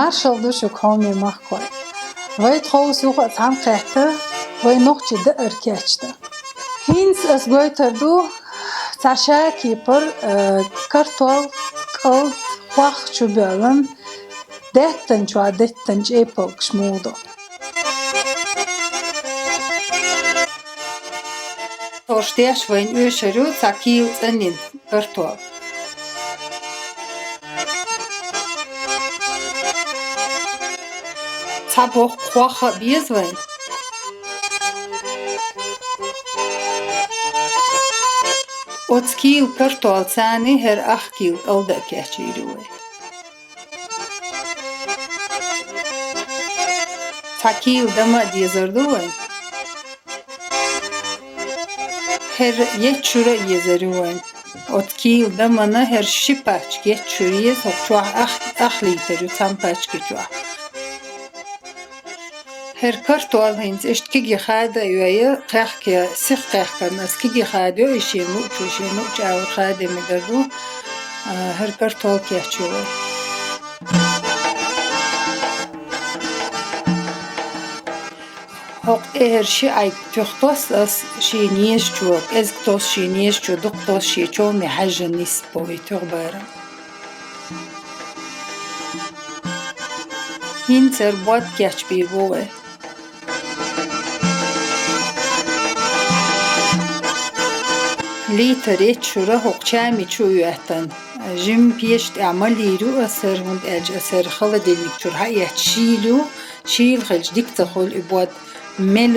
marshal şu komi mahkoy. Vay tros yuha tam qehte, vay nohçi de erkeçte. Hins es goyterdu taşa kipar kartol kal xwah çubelin detten şu adetten cepal kşmudo. Torşteş vayn öşeru takil tsenin kartol. Taboh xwaha biz vayn. Otskil kartol tsani her ahkil alda keçiriwe. Takil dama diyezerdu vayn. Her yetşura yezeriwen. Otkil damana her şipaç geçşuriye sokçuah ahliteru tampaç geçuah. Her kartol hins eştki gihada yuaya qahkya sih qahka naski gihada işinu çavur khademi derdu her kartol keçuwa. Hoq her şey ay tuhtos as şey niyes çok ezktos şey niyes çok doktos şey çok mi hajja nispovi turbara. Hinter bot geç bir boy. Literit şura hoqçami çuyatan. Jim piyest amaliru asar hund asar khala delik çur hayat şilu şil xalj dik taxul ibad mel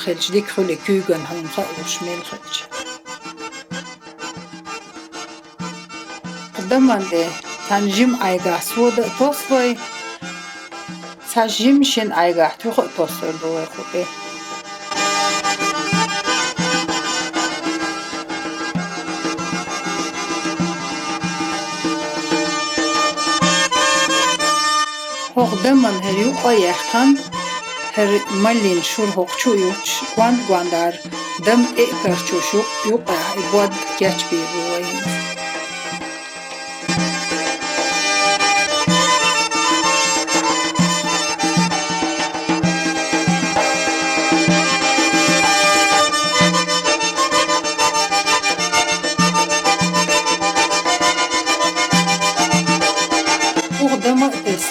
xalj dik xul kügan han xaluş mel xalj. Qdamande tanjim ayga soda tosvay sajim shin ayga tu tosor doy xobe. Hoqdaman her yu ayahkan her malin şur hoqçu yuç gwandar dam perçuşu yu ibad geç bir boy.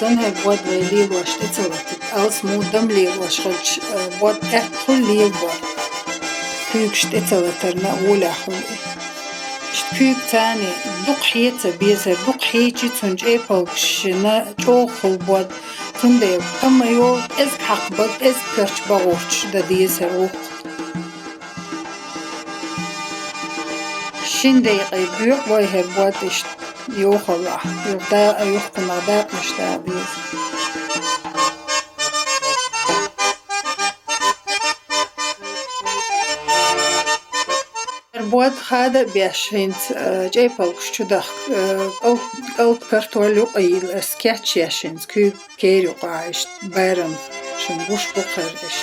Sen her bod ve liwaş etsalattık. Als mudam liwaş xalç bod ekul liwa. Küyük etsalatırna ula xuli. Küyük tane duqhiyete bizer duqhiyici tunc epalkşına çok xul bod. Tunde yok ama yok ez haqbak ez perç bağırç da diyeser o. Şimdi yok vay her bod işte. Yok Allah, yok da yok kunada yapmışlar biz. Erbuat hada beşint cepal kuşçuda alt kartolu ayıl sketch yaşint kü keri qaiş bayram şun buş bu kardeş.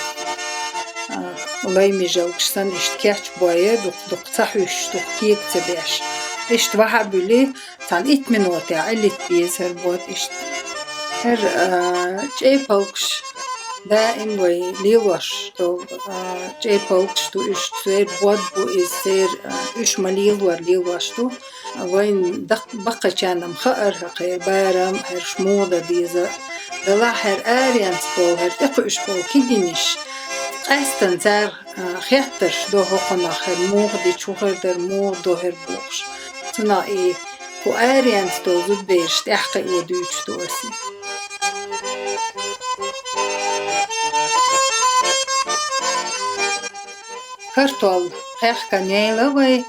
Olay mijal kışsan sketch boya dok tahuş dok kiyekte beş. İşte vahabili tan 8 minuta alit bizer bot işte her cepalkş daim ve liwaş to cepalkş to işte bot bu ister 3 malil var liwaş to وين بقى كان مخقر هقير بارم هر شموضة ديزا دلا هر آريان سبو هر تقوش بو كيدينش أستن زار خيطرش دو هقنا هر موغ دي چوغر در موغ دو هر بوغش تنائي كو آريان سبو زود بيرش تحقي ودوش دوسي كرتول خيخ كنيلا وي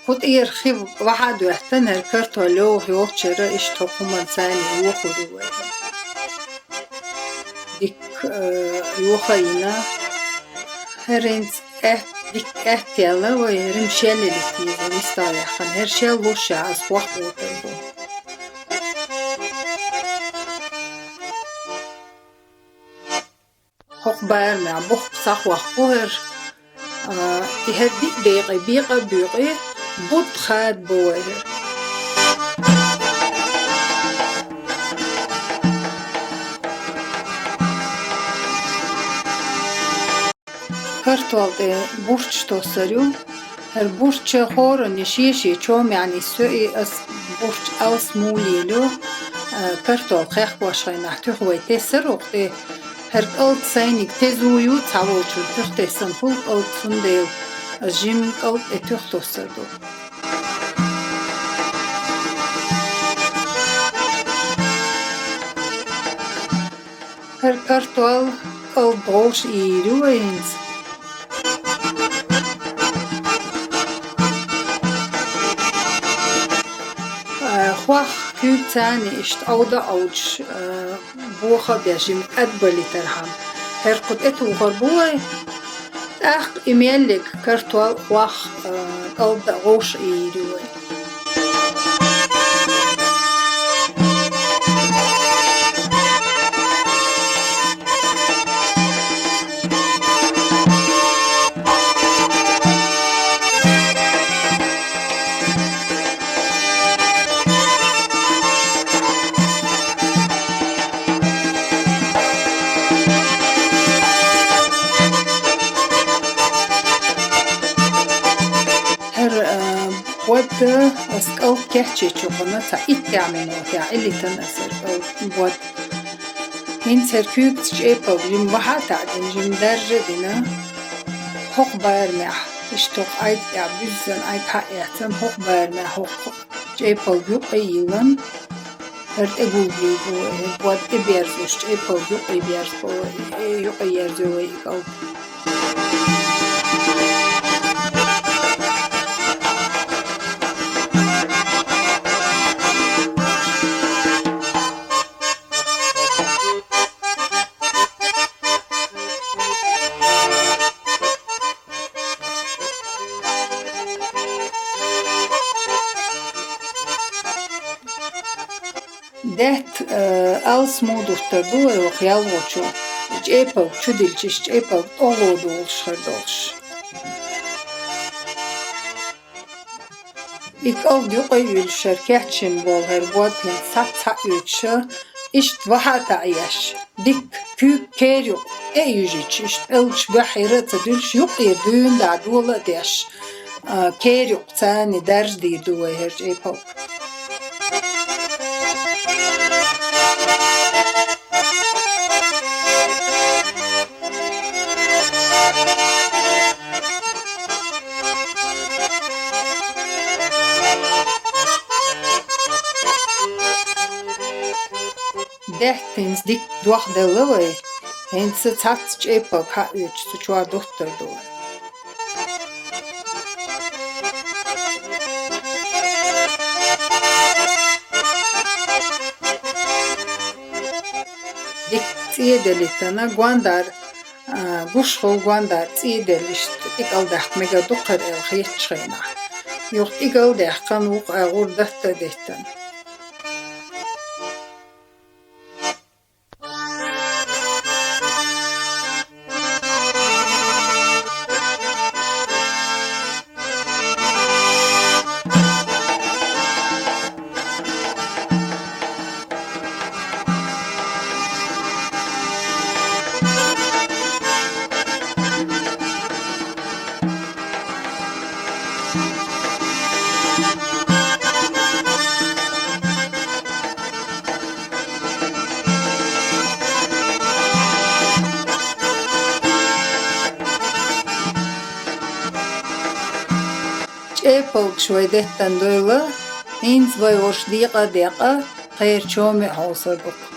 خود خيب واحد وقتن هر كرتولو هيوخ چرا اش تقومان ساني يوخورو وي ديك يوخينا هرينز ديك احتيالا وي هرم شالي لتيزا مستايحن هر شال وشا أصوح وطيبو خوخ بار مع بوخ صح وخبوهر هر ديك ديقي بيقى بيقى بود خاد بوهر Kartvalde burç tosarıyor. Her burç horun işi çoğum yani söğü as burç aus mulilo. Kartval khayh başay nahtu huvayte sarıqte her alt saynik tezuyu tavulçu tüxte sanpul altın değil. Jim alt etüx tosardo. Her kartval al boş iruins. خواه كوب تاني اشت أوضا أوج بوخا بيجيم أدبلي ترهم هر قد اتو غربوه اخ إميالك كرتوال خواه أوضا غوش إيروه بود اسكال كحشي شوكونا تا إتعمل وتاع اللي تنأسر بود من سركوك تشيبا بيم وحا تعدين جيم درجة دينا حق بارمح اشتوق ايد يعبزن ايد حقيقتن حق بارمح حق جيبا بيو قيلن هرد اقول بيو بود ابيرزوش جيبا بيو قيبيرز بو يو قيرزو ويقال Det als modurtar du och jag watcho. Epa chudilchish epa ovodol shardolsh. Ik al yuqayul sharkatchim bol her wadhin satsa utsha isht wahata ayash. Dik kük keryo eyujich isht elch bahira tadulsh yuqir dün da dola desh. Keryo tsani dardi du her epa. Dehtins dik duach de laway, hens tats chepa ka uch su chwa dochter do. Dik tsiyedelitana guandar gushol guandar tsiyedelist ikal dacht mega dochter el khitchena. Yoq ikal dacht kan uq agur dahta dehtan. Apple شوي دهتن دولا إنز بايوش دقيقة خير شومي حوصل بك